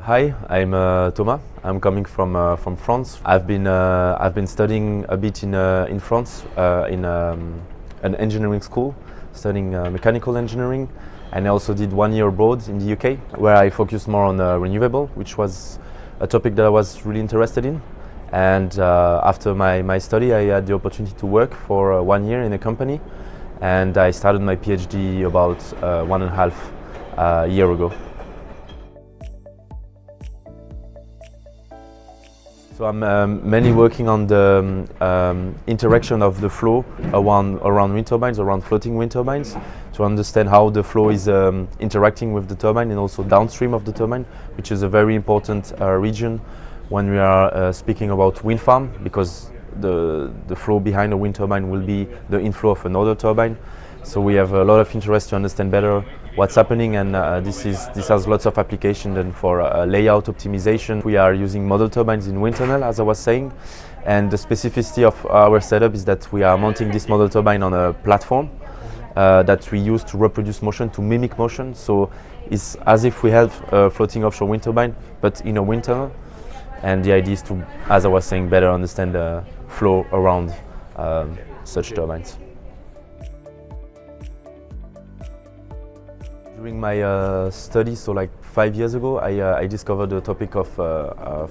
Hi, I'm Thomas. I'm coming from France. I've been studying a bit in France in an engineering school, studying mechanical engineering, and I also did 1 year abroad in the UK, where I focused more on renewable, which was a topic that I was really interested in. And after my study, I had the opportunity to work for 1 year in a company, and I started my PhD about 1.5 year ago. So I'm mainly working on the interaction of the flow around wind turbines, around floating wind turbines, to understand how the flow is interacting with the turbine and also downstream of the turbine, which is a very important region when we are speaking about wind farm, because the flow behind a wind turbine will be the inflow of another turbine. So we have a lot of interest to understand better what's happening, and this has lots of application then for layout optimization. We are using model turbines in wind tunnel, as I was saying, and the specificity of our setup is that we are mounting this model turbine on a platform that we use to reproduce motion, to mimic motion. So it's as if we have a floating offshore wind turbine, but in a wind tunnel. And the idea is to, as I was saying, better understand the flow around such turbines. During my studies, so like 5 years ago, I discovered the topic of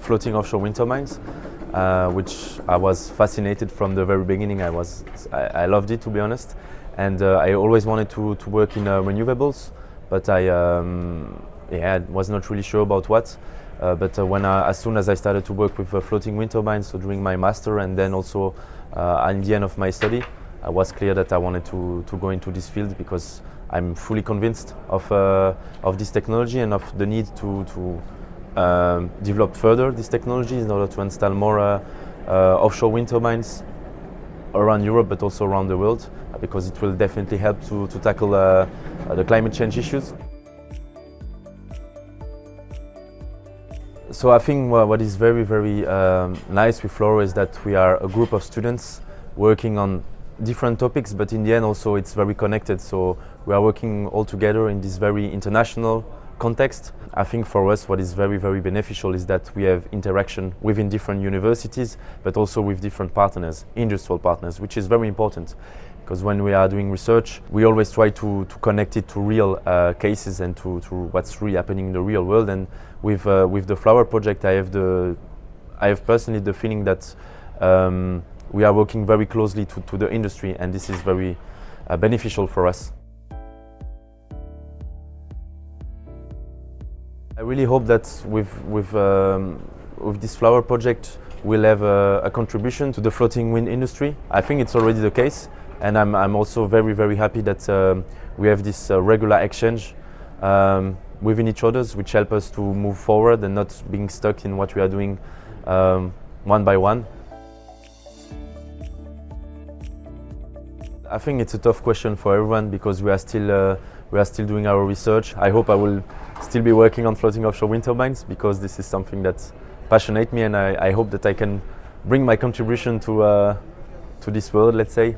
floating offshore wind turbines, which I was fascinated from the very beginning. I loved it, to be honest, and I always wanted to work in renewables, but I was not really sure about what. But as soon as I started to work with floating wind turbines, so during my master and then also at the end of my study, it was clear that I wanted to go into this field, because I'm fully convinced of this technology and of the need to develop further this technology in order to install more offshore wind turbines around Europe, but also around the world, because it will definitely help to tackle the climate change issues. So I think what is very, very nice with FLOAWER is that we are a group of students working on different topics, but in the end also it's very connected. So we are working all together in this very international context. I think for us what is very, very beneficial is that we have interaction within different universities, but also with different partners, industrial partners, which is very important. Because when we are doing research, we always try to connect it to real cases and to what's really happening in the real world. And with the FLOAWER project, I have personally the feeling that we are working very closely to the industry, and this is very beneficial for us. I really hope that with this FLOAWER project, we'll have a contribution to the floating wind industry. I think it's already the case. And I'm also very, very happy that we have this regular exchange within each other, which help us to move forward and not being stuck in what we are doing one by one. I think it's a tough question for everyone, because we are still doing our research. I hope I will still be working on floating offshore wind turbines, because this is something that passionates me, and I hope that I can bring my contribution to this world, let's say.